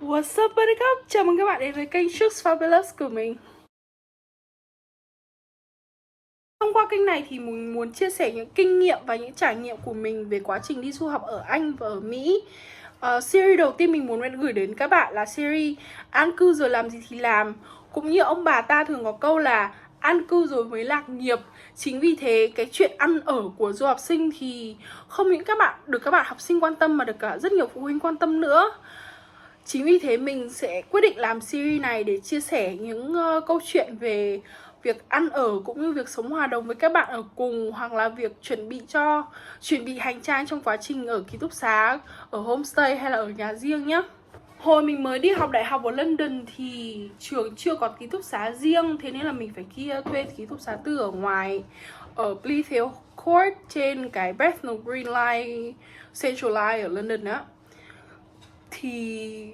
What's up Buttercup? Chào mừng các bạn đến với kênh Shoes Fabulous của mình. Thông qua kênh này thì mình muốn chia sẻ những kinh nghiệm và những trải nghiệm của mình về quá trình đi du học ở Anh và ở Mỹ. Series đầu tiên mình muốn gửi đến các bạn là series An cư rồi làm gì thì làm. Cũng như ông bà ta thường có câu là an cư rồi mới lạc nghiệp. Chính vì thế cái chuyện ăn ở của du học sinh thì không những các bạn học sinh quan tâm mà được cả rất nhiều phụ huynh quan tâm nữa. Chính vì thế mình sẽ quyết định làm series này để chia sẻ những câu chuyện về việc ăn ở cũng như việc sống hòa đồng với các bạn ở cùng, hoặc là việc chuẩn bị hành trang trong quá trình ở ký túc xá, ở homestay hay là ở nhà riêng nhé. Hồi mình mới đi học đại học ở London thì trường chưa có ký túc xá riêng, thế nên là mình phải thuê ký túc xá tư ở ngoài, ở Bleafield Court trên cái Bethnal Green Line, Central Line ở London á. Thì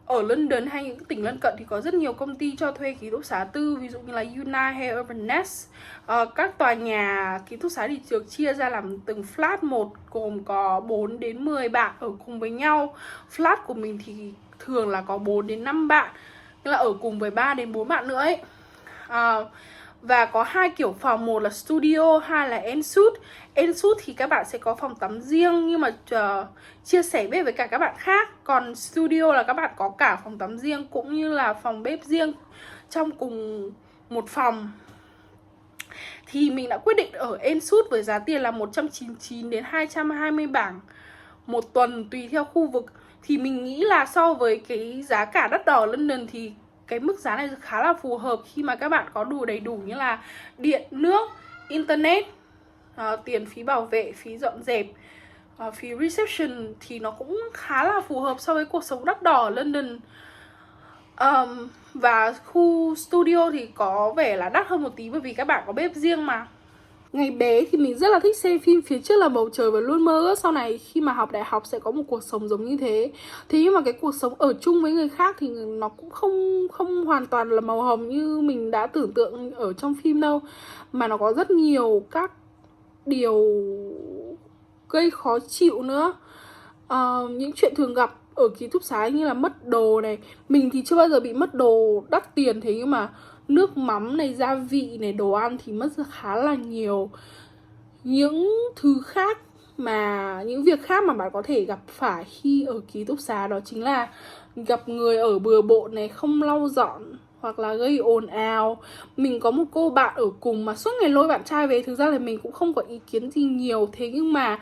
ở London hay những tỉnh lân cận thì có rất nhiều công ty cho thuê ký túc xá tư, ví dụ như là Unite hay Urban Nest. Các tòa nhà ký túc xá thì được chia ra làm từng flat một, gồm có 4 đến 10 bạn ở cùng với nhau. Flat của mình thì thường là có 4 đến 5 bạn, tức là ở cùng với 3 đến 4 bạn nữa ấy. Và có hai kiểu phòng, một là studio, hai là ensuite. Ensuite thì các bạn sẽ có phòng tắm riêng nhưng mà chia sẻ bếp với cả các bạn khác. Còn studio là các bạn có cả phòng tắm riêng cũng như là phòng bếp riêng trong cùng một phòng. Thì mình đã quyết định ở ensuite với giá tiền là 199 đến 220 bảng một tuần tùy theo khu vực. Thì mình nghĩ là so với cái giá cả đắt đỏ ở London thì cái mức giá này khá là phù hợp khi mà các bạn có đầy đủ như là điện, nước, internet, tiền phí bảo vệ, phí dọn dẹp, phí reception, thì nó cũng khá là phù hợp so với cuộc sống đắt đỏ ở London. Và khu studio thì có vẻ là đắt hơn một tí bởi vì các bạn có bếp riêng mà. Ngày bé thì mình rất là thích xem phim Phía trước là bầu trời và luôn mơ ước sau này khi mà học đại học sẽ có một cuộc sống giống như thế. Thế nhưng mà cái cuộc sống ở chung với người khác thì nó cũng không hoàn toàn là màu hồng như mình đã tưởng tượng ở trong phim đâu. Mà nó có rất nhiều các điều gây khó chịu nữa. Những chuyện thường gặp ở ký túc xá như là mất đồ này. Mình thì chưa bao giờ bị mất đồ đắt tiền, thế nhưng mà nước mắm này, gia vị này, đồ ăn thì mất khá là nhiều. Những việc khác mà bạn có thể gặp phải khi ở ký túc xá đó chính là gặp người ở bừa bộn này, không lau dọn hoặc là gây ồn ào. Mình có một cô bạn ở cùng mà suốt ngày lôi bạn trai về. Thực ra thì mình cũng không có ý kiến gì nhiều, thế nhưng mà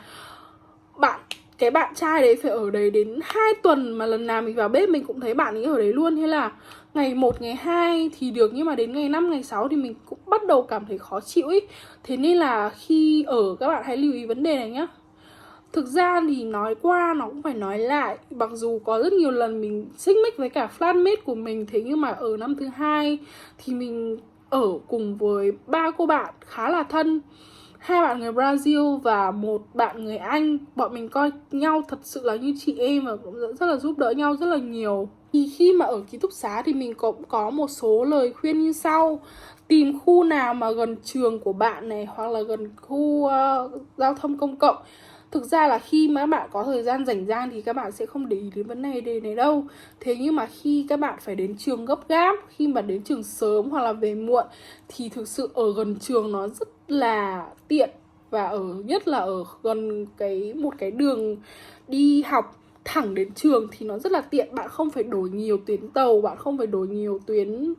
cái bạn trai đấy phải ở đấy đến 2 tuần, mà lần nào mình vào bếp mình cũng thấy bạn ấy ở đấy luôn. Thế là ngày 1, ngày 2 thì được, nhưng mà đến ngày 5, ngày 6 thì mình cũng bắt đầu cảm thấy khó chịu ấy. Thế nên là khi ở, các bạn hãy lưu ý vấn đề này nhá. Thực ra thì nói qua nó cũng phải nói lại. Mặc dù có rất nhiều lần mình xích mích với cả flatmate của mình, thế nhưng mà ở năm thứ 2 thì mình ở cùng với 3 cô bạn khá là thân. 2 bạn người Brazil và 1 bạn người Anh. Bọn mình coi nhau thật sự là như chị em và cũng rất là giúp đỡ nhau rất là nhiều. Thì khi mà ở ký túc xá thì mình cũng có một số lời khuyên như sau. Tìm khu nào mà gần trường của bạn này, hoặc là gần khu giao thông công cộng. Thực ra là khi mà các bạn có thời gian rảnh rang thì các bạn sẽ không để ý đến vấn đề này đâu. Thế nhưng mà khi các bạn phải đến trường gấp gáp, khi mà đến trường sớm hoặc là về muộn, thì thực sự ở gần trường nó rất là tiện. Và nhất là ở gần một cái đường đi học thẳng đến trường thì nó rất là tiện. Bạn không phải đổi nhiều tuyến tàu, bạn không phải đổi nhiều tuyến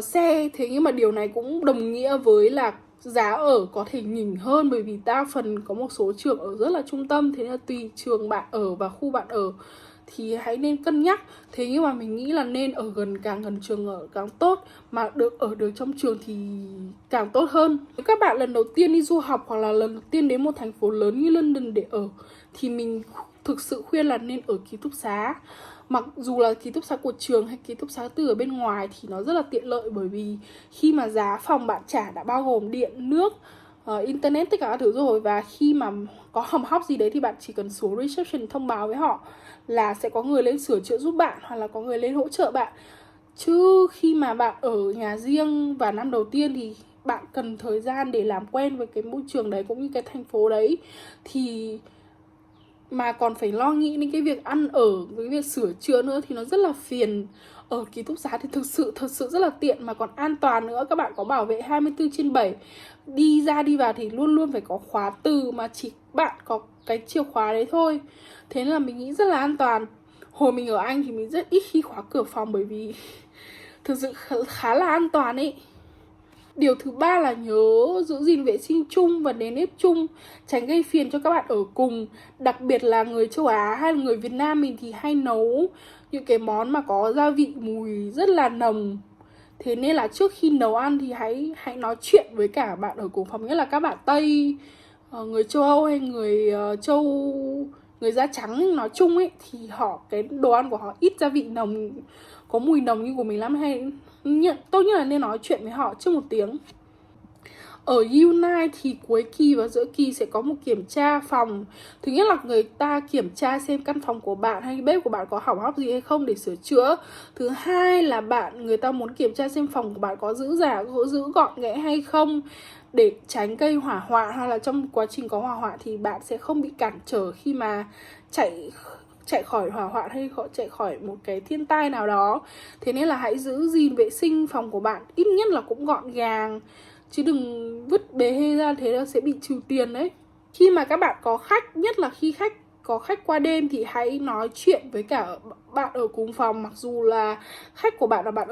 xe. Thế nhưng mà điều này cũng đồng nghĩa với là giá ở có thể nhỉnh hơn, bởi vì đa phần có một số trường ở rất là trung tâm. Thế nên là tùy trường bạn ở và khu bạn ở thì hãy nên cân nhắc. Thế nhưng mà mình nghĩ là nên ở càng gần trường ở càng tốt, mà ở được trong trường thì càng tốt hơn. Nếu các bạn lần đầu tiên đi du học hoặc là lần đầu tiên đến một thành phố lớn như London để ở thì mình thực sự khuyên là nên ở ký túc xá. Mặc dù là ký túc xá của trường hay ký túc xá tư ở bên ngoài thì nó rất là tiện lợi, bởi vì khi mà giá phòng bạn trả đã bao gồm điện, nước, internet, tất cả các thứ rồi. Và khi mà có hỏng hóc gì đấy thì bạn chỉ cần xuống reception thông báo với họ là sẽ có người lên sửa chữa giúp bạn, hoặc là có người lên hỗ trợ bạn. Chứ khi mà bạn ở nhà riêng và năm đầu tiên thì bạn cần thời gian để làm quen với cái môi trường đấy cũng như cái thành phố đấy. Thì mà còn phải lo nghĩ đến cái việc ăn ở, với việc sửa chữa nữa thì nó rất là phiền. Ở ký túc xá thì thực sự rất là tiện mà còn an toàn nữa. Các bạn có bảo vệ 24/7. Đi ra đi vào thì luôn luôn phải có khóa từ, mà chỉ bạn có cái chìa khóa đấy thôi. Thế nên là mình nghĩ rất là an toàn. Hồi mình ở Anh thì mình rất ít khi khóa cửa phòng, bởi vì thực sự khá là an toàn ấy. Điều thứ ba là nhớ giữ gìn vệ sinh chung và nền nếp chung, tránh gây phiền cho các bạn ở cùng. Đặc biệt là người châu Á hay là người Việt Nam mình thì hay nấu những cái món mà có gia vị mùi rất là nồng. Thế nên là trước khi nấu ăn thì hãy nói chuyện với cả bạn ở cùng phòng, nghĩa là các bạn Tây, người châu Âu hay người da trắng nói chung ấy, thì cái đồ ăn của họ ít gia vị nồng, có mùi nồng như của mình lắm. Hay tốt nhất là nên nói chuyện với họ trước một tiếng. Ở Unite thì cuối kỳ và giữa kỳ sẽ có một kiểm tra phòng. Thứ nhất là người ta kiểm tra xem căn phòng của bạn hay bếp của bạn có hỏng hóc gì hay không để sửa chữa. Thứ hai là người ta muốn kiểm tra xem phòng của bạn có giữ gọn ghẽ hay không, để tránh gây hỏa hoạn, hoặc là trong quá trình có hỏa hoạn thì bạn sẽ không bị cản trở khi mà chạy khỏi hỏa hoạn hay chạy khỏi một cái thiên tai nào đó. Thế nên là hãy giữ gìn vệ sinh phòng của bạn, ít nhất là cũng gọn gàng, chứ đừng vứt bê hê ra, thế là sẽ bị trừ tiền đấy. Khi mà các bạn có khách, nhất là khi có khách qua đêm, thì hãy nói chuyện với cả bạn ở cùng phòng. Mặc dù là khách của bạn là bạn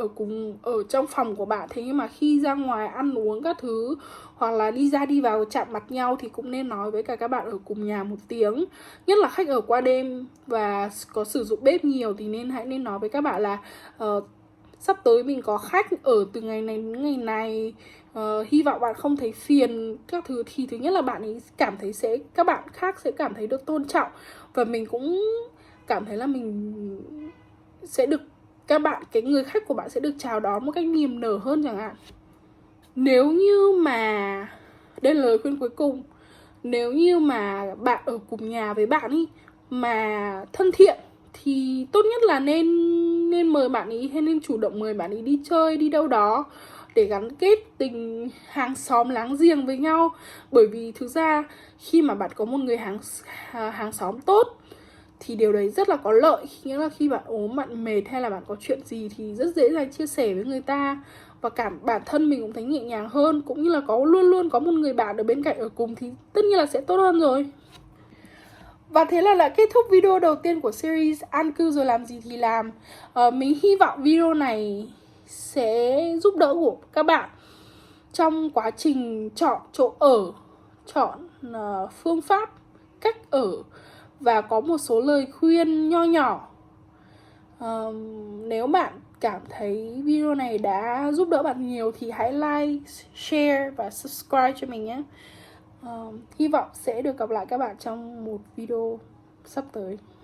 ở trong phòng của bạn, thế nhưng mà khi ra ngoài ăn uống các thứ, hoặc là đi ra đi vào chạm mặt nhau, thì cũng nên nói với cả các bạn ở cùng nhà một tiếng. Nhất là khách ở qua đêm và có sử dụng bếp nhiều thì hãy nên nói với các bạn là sắp tới mình có khách ở từ ngày này đến ngày này, hy vọng bạn không thấy phiền các thứ. Thì thứ nhất là bạn ấy cảm thấy các bạn khác sẽ cảm thấy được tôn trọng, và mình cũng cảm thấy là mình sẽ được cái người khách của bạn sẽ được chào đón một cách niềm nở hơn chẳng hạn. Nếu như mà đây là lời khuyên cuối cùng, nếu như mà bạn ở cùng nhà với bạn ý mà thân thiện thì tốt nhất là nên mời bạn ý, hay nên chủ động mời bạn ý đi chơi, đi đâu đó để gắn kết tình hàng xóm láng giềng với nhau. Bởi vì thực ra khi mà bạn có một người hàng xóm tốt thì điều đấy rất là có lợi. Nghĩa là khi bạn ốm, bạn mệt hay là bạn có chuyện gì thì rất dễ dàng chia sẻ với người ta, và bản thân mình cũng thấy nhẹ nhàng hơn. Cũng như là luôn luôn có một người bạn ở bên cạnh ở cùng thì tất nhiên là sẽ tốt hơn rồi. Và thế là kết thúc video đầu tiên của series An cư rồi làm gì thì làm. Mình hy vọng video này sẽ giúp đỡ của các bạn trong quá trình chọn chỗ ở, chọn phương pháp, cách ở, và có một số lời khuyên nho nhỏ. Nếu bạn cảm thấy video này đã giúp đỡ bạn nhiều thì hãy like, share và subscribe cho mình nhé. Hy vọng sẽ được gặp lại các bạn trong một video sắp tới.